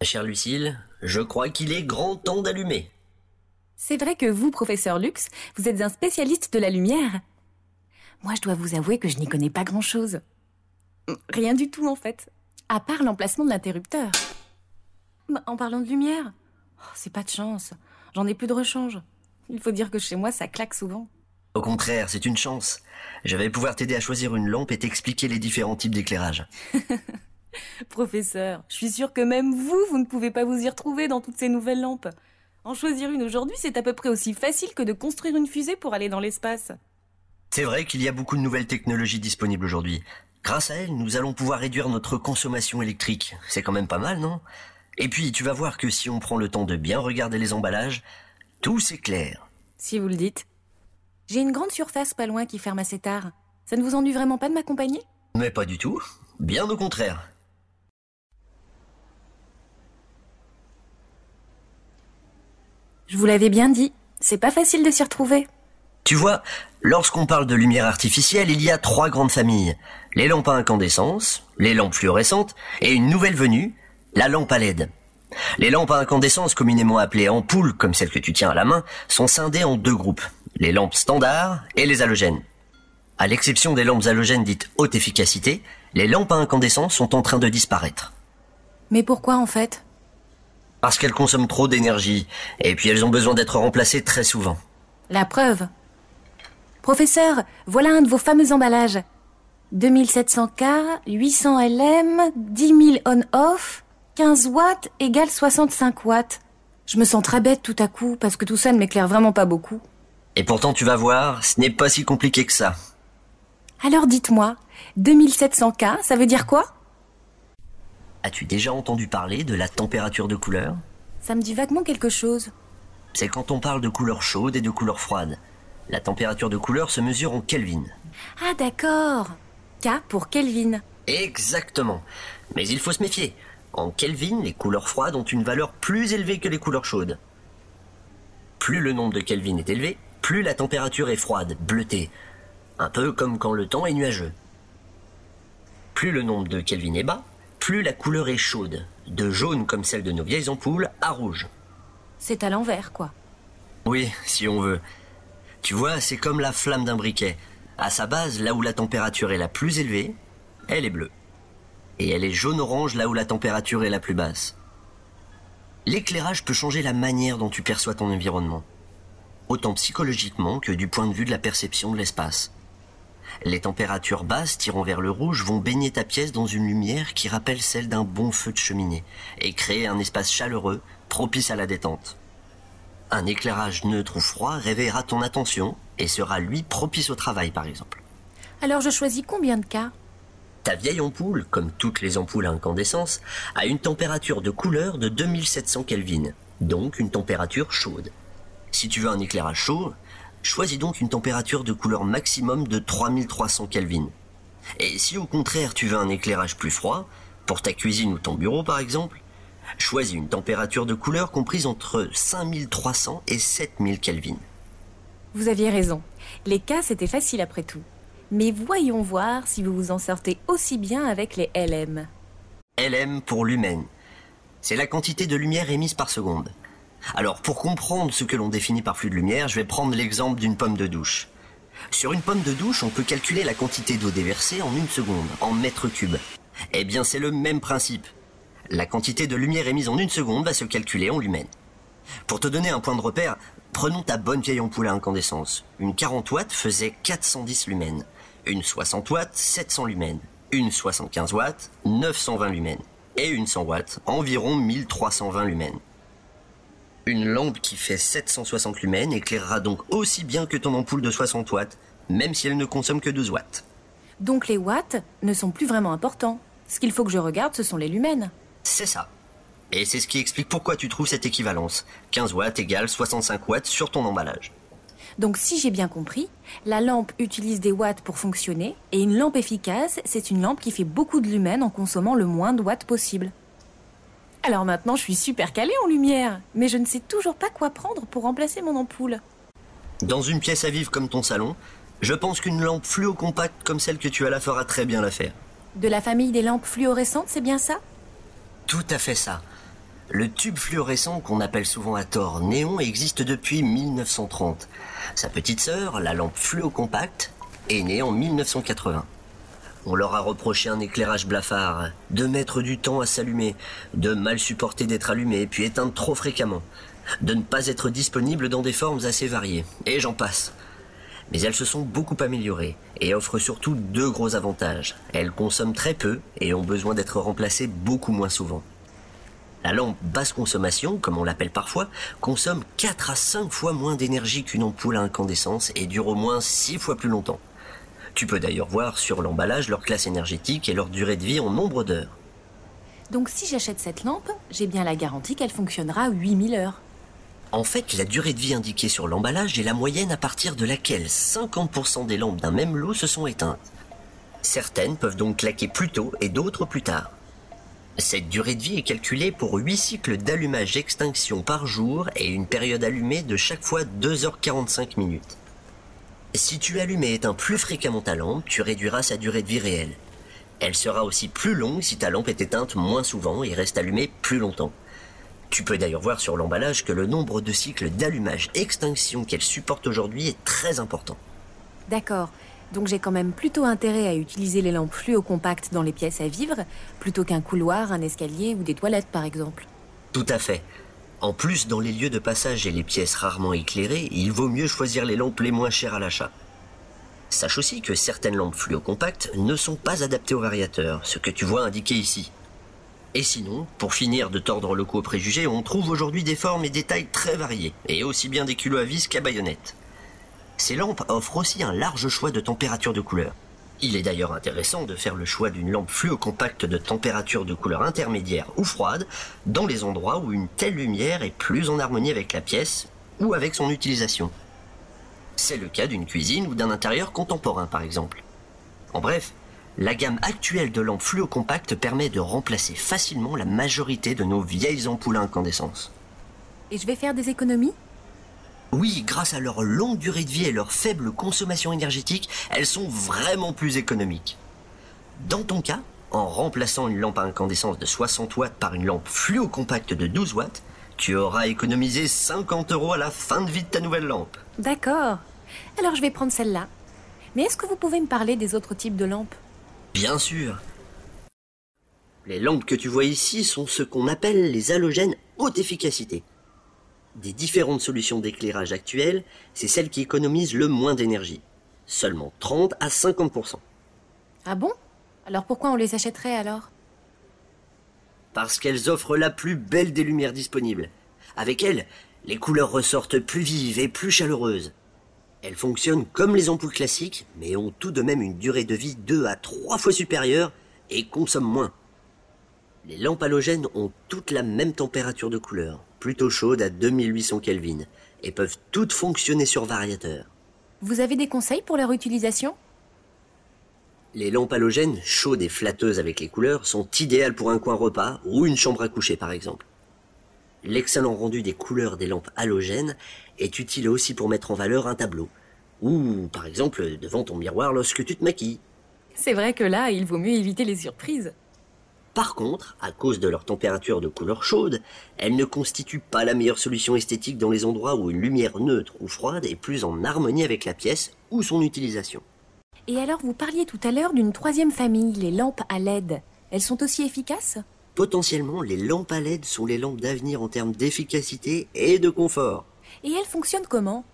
Chère Lucille, je crois qu'il est grand temps d'allumer. C'est vrai que vous, professeur Lux, vous êtes un spécialiste de la lumière. Moi, je dois vous avouer que je n'y connais pas grand-chose. Rien du tout, en fait. À part l'emplacement de l'interrupteur. En parlant de lumière, c'est pas de chance. J'en ai plus de rechange. Il faut dire que chez moi, ça claque souvent. Au contraire, c'est une chance. Je vais pouvoir t'aider à choisir une lampe et t'expliquer les différents types d'éclairage. Professeur, je suis sûre que même vous ne pouvez pas vous y retrouver dans toutes ces nouvelles lampes. En choisir une aujourd'hui, c'est à peu près aussi facile que de construire une fusée pour aller dans l'espace. C'est vrai qu'il y a beaucoup de nouvelles technologies disponibles aujourd'hui. Grâce à elles, nous allons pouvoir réduire notre consommation électrique. C'est quand même pas mal, non? Et puis, tu vas voir que si on prend le temps de bien regarder les emballages, tout s'éclaire. Si vous le dites. J'ai une grande surface pas loin qui ferme assez tard. Ça ne vous ennuie vraiment pas de m'accompagner? Mais pas du tout. Bien au contraire. Je vous l'avais bien dit, c'est pas facile de s'y retrouver. Tu vois, lorsqu'on parle de lumière artificielle, il y a 3 grandes familles. Les lampes à incandescence, les lampes fluorescentes et une nouvelle venue, la lampe à LED. Les lampes à incandescence, communément appelées ampoules, comme celle que tu tiens à la main, sont scindées en 2 groupes, les lampes standards et les halogènes. À l'exception des lampes halogènes dites haute efficacité, les lampes à incandescence sont en train de disparaître. Mais pourquoi en fait? Parce qu'elles consomment trop d'énergie, et puis elles ont besoin d'être remplacées très souvent. La preuve. Professeur, voilà un de vos fameux emballages. 2700K, 800 LM, 10 000 on-off, 15 watts égale 65 watts. Je me sens très bête tout à coup, parce que tout ça ne m'éclaire vraiment pas beaucoup. Et pourtant tu vas voir, ce n'est pas si compliqué que ça. Alors dites-moi, 2700K, ça veut dire quoi? As-tu déjà entendu parler de la température de couleur? Ça me dit vaguement quelque chose. C'est quand on parle de couleur chaude et de couleur froide. La température de couleur se mesure en Kelvin. Ah d'accord. K pour Kelvin. Exactement. Mais il faut se méfier. En Kelvin, les couleurs froides ont une valeur plus élevée que les couleurs chaudes. Plus le nombre de Kelvin est élevé, plus la température est froide, bleutée. Un peu comme quand le temps est nuageux. Plus le nombre de Kelvin est bas, plus la couleur est chaude, de jaune comme celle de nos vieilles ampoules à rouge. C'est à l'envers, quoi. Oui, si on veut. Tu vois, c'est comme la flamme d'un briquet. À sa base, là où la température est la plus élevée, elle est bleue. Et elle est jaune-orange là où la température est la plus basse. L'éclairage peut changer la manière dont tu perçois ton environnement, autant psychologiquement que du point de vue de la perception de l'espace. Les températures basses tirant vers le rouge vont baigner ta pièce dans une lumière qui rappelle celle d'un bon feu de cheminée et créer un espace chaleureux, propice à la détente. Un éclairage neutre ou froid réveillera ton attention et sera lui propice au travail par exemple. Alors je choisis combien de K? Ta vieille ampoule, comme toutes les ampoules à incandescence, a une température de couleur de 2700 Kelvin, donc une température chaude. Si tu veux un éclairage chaud, choisis donc une température de couleur maximum de 3300 Kelvin. Et si au contraire tu veux un éclairage plus froid, pour ta cuisine ou ton bureau par exemple, choisis une température de couleur comprise entre 5300 et 7000 Kelvin. Vous aviez raison. Les K, c'était facile après tout. Mais voyons voir si vous vous en sortez aussi bien avec les LM. LM pour lumen. C'est la quantité de lumière émise par seconde. Alors, pour comprendre ce que l'on définit par flux de lumière, je vais prendre l'exemple d'une pomme de douche. Sur une pomme de douche, on peut calculer la quantité d'eau déversée en 1 seconde, en mètres cubes. Eh bien, c'est le même principe. La quantité de lumière émise en 1 seconde va se calculer en lumen. Pour te donner un point de repère, prenons ta bonne vieille ampoule à incandescence. Une 40 watts faisait 410 lumens. Une 60 watts, 700 lumens. Une 75 watts, 920 lumens. Et une 100 watts, environ 1320 lumens. Une lampe qui fait 760 lumens éclairera donc aussi bien que ton ampoule de 60 watts, même si elle ne consomme que 12 watts. Donc les watts ne sont plus vraiment importants. Ce qu'il faut que je regarde, ce sont les lumens. C'est ça. Et c'est ce qui explique pourquoi tu trouves cette équivalence. 15 watts égale 65 watts sur ton emballage. Donc si j'ai bien compris, la lampe utilise des watts pour fonctionner, et une lampe efficace, c'est une lampe qui fait beaucoup de lumens en consommant le moins de watts possible. Alors maintenant, je suis super calée en lumière, mais je ne sais toujours pas quoi prendre pour remplacer mon ampoule. Dans une pièce à vivre comme ton salon, je pense qu'une lampe fluo-compacte comme celle que tu as là fera très bien l'affaire. De la famille des lampes fluorescentes, c'est bien ça? Tout à fait ça. Le tube fluorescent, qu'on appelle souvent à tort néon, existe depuis 1930. Sa petite sœur, la lampe fluocompacte, est née en 1980. On leur a reproché un éclairage blafard, de mettre du temps à s'allumer, de mal supporter d'être allumé, puis éteindre trop fréquemment, de ne pas être disponible dans des formes assez variées, et j'en passe. Mais elles se sont beaucoup améliorées et offrent surtout deux gros avantages. Elles consomment très peu et ont besoin d'être remplacées beaucoup moins souvent. La lampe basse consommation, comme on l'appelle parfois, consomme 4 à 5 fois moins d'énergie qu'une ampoule à incandescence et dure au moins 6 fois plus longtemps. Tu peux d'ailleurs voir sur l'emballage leur classe énergétique et leur durée de vie en nombre d'heures. Donc si j'achète cette lampe, j'ai bien la garantie qu'elle fonctionnera 8000 heures. En fait, la durée de vie indiquée sur l'emballage est la moyenne à partir de laquelle 50% des lampes d'un même lot se sont éteintes. Certaines peuvent donc claquer plus tôt et d'autres plus tard. Cette durée de vie est calculée pour 8 cycles d'allumage-extinction par jour et une période allumée de chaque fois 2h45 minutes. Si tu allumes et éteins plus fréquemment ta lampe, tu réduiras sa durée de vie réelle. Elle sera aussi plus longue si ta lampe est éteinte moins souvent et reste allumée plus longtemps. Tu peux d'ailleurs voir sur l'emballage que le nombre de cycles d'allumage-extinction qu'elle supporte aujourd'hui est très important. D'accord, donc j'ai quand même plutôt intérêt à utiliser les lampes fluocompactes dans les pièces à vivre, plutôt qu'un couloir, un escalier ou des toilettes par exemple. Tout à fait. En plus, dans les lieux de passage et les pièces rarement éclairées, il vaut mieux choisir les lampes les moins chères à l'achat. Sache aussi que certaines lampes fluocompactes ne sont pas adaptées aux variateurs, ce que tu vois indiqué ici. Et sinon, pour finir de tordre le cou aux préjugés, on trouve aujourd'hui des formes et des tailles très variées, et aussi bien des culots à vis qu'à baïonnette. Ces lampes offrent aussi un large choix de température de couleur. Il est d'ailleurs intéressant de faire le choix d'une lampe fluocompacte de température de couleur intermédiaire ou froide dans les endroits où une telle lumière est plus en harmonie avec la pièce ou avec son utilisation. C'est le cas d'une cuisine ou d'un intérieur contemporain par exemple. En bref, la gamme actuelle de lampes fluocompactes permet de remplacer facilement la majorité de nos vieilles ampoules à incandescence. Et je vais faire des économies ? Oui, grâce à leur longue durée de vie et leur faible consommation énergétique, elles sont vraiment plus économiques. Dans ton cas, en remplaçant une lampe à incandescence de 60 watts par une lampe fluocompacte de 12 watts, tu auras économisé 50 € à la fin de vie de ta nouvelle lampe. D'accord. Alors je vais prendre celle-là. Mais est-ce que vous pouvez me parler des autres types de lampes ? Bien sûr. Les lampes que tu vois ici sont ce qu'on appelle les halogènes haute efficacité. Des différentes solutions d'éclairage actuelles, c'est celle qui économise le moins d'énergie. Seulement 30 à 50%. Ah bon ? Alors pourquoi on les achèterait alors ? Parce qu'elles offrent la plus belle des lumières disponibles. Avec elles, les couleurs ressortent plus vives et plus chaleureuses. Elles fonctionnent comme les ampoules classiques, mais ont tout de même une durée de vie 2 à 3 fois supérieure et consomment moins. Les lampes halogènes ont toutes la même température de couleur, plutôt chaude à 2800 Kelvin, et peuvent toutes fonctionner sur variateur. Vous avez des conseils pour leur utilisation ? Les lampes halogènes, chaudes et flatteuses avec les couleurs, sont idéales pour un coin repas ou une chambre à coucher par exemple. L'excellent rendu des couleurs des lampes halogènes est utile aussi pour mettre en valeur un tableau, ou par exemple devant ton miroir lorsque tu te maquilles. C'est vrai que là, il vaut mieux éviter les surprises. Par contre, à cause de leur température de couleur chaude, elles ne constituent pas la meilleure solution esthétique dans les endroits où une lumière neutre ou froide est plus en harmonie avec la pièce ou son utilisation. Et alors, vous parliez tout à l'heure d'une troisième famille, les lampes à LED. Elles sont aussi efficaces ? Potentiellement, les lampes à LED sont les lampes d'avenir en termes d'efficacité et de confort. Et elles fonctionnent comment ?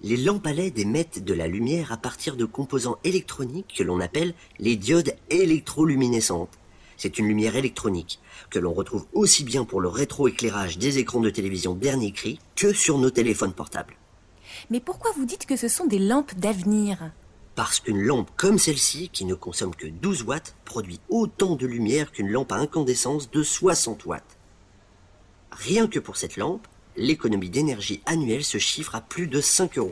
Les lampes à LED émettent de la lumière à partir de composants électroniques que l'on appelle les diodes électroluminescentes. C'est une lumière électronique que l'on retrouve aussi bien pour le rétroéclairage des écrans de télévision dernier cri que sur nos téléphones portables. Mais pourquoi vous dites que ce sont des lampes d'avenir ? Parce qu'une lampe comme celle-ci, qui ne consomme que 12 watts, produit autant de lumière qu'une lampe à incandescence de 60 watts. Rien que pour cette lampe, l'économie d'énergie annuelle se chiffre à plus de 5 €.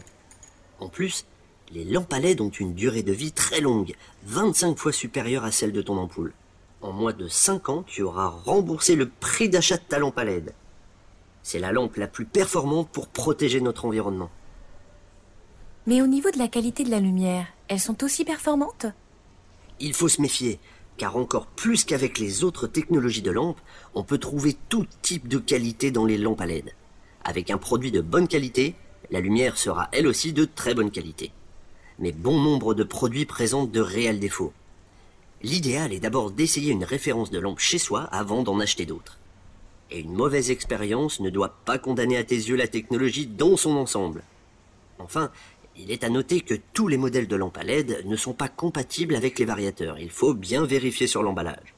En plus, les lampes à LED ont une durée de vie très longue, 25 fois supérieure à celle de ton ampoule. En moins de 5 ans, tu auras remboursé le prix d'achat de ta lampe à LED. C'est la lampe la plus performante pour protéger notre environnement. Mais au niveau de la qualité de la lumière, elles sont aussi performantes ? Il faut se méfier. Car encore plus qu'avec les autres technologies de lampes, on peut trouver tout type de qualité dans les lampes à LED. Avec un produit de bonne qualité, la lumière sera elle aussi de très bonne qualité. Mais bon nombre de produits présentent de réels défauts. L'idéal est d'abord d'essayer une référence de lampe chez soi avant d'en acheter d'autres. Et une mauvaise expérience ne doit pas condamner à tes yeux la technologie dans son ensemble. Enfin, il est à noter que tous les modèles de lampes à LED ne sont pas compatibles avec les variateurs. Il faut bien vérifier sur l'emballage.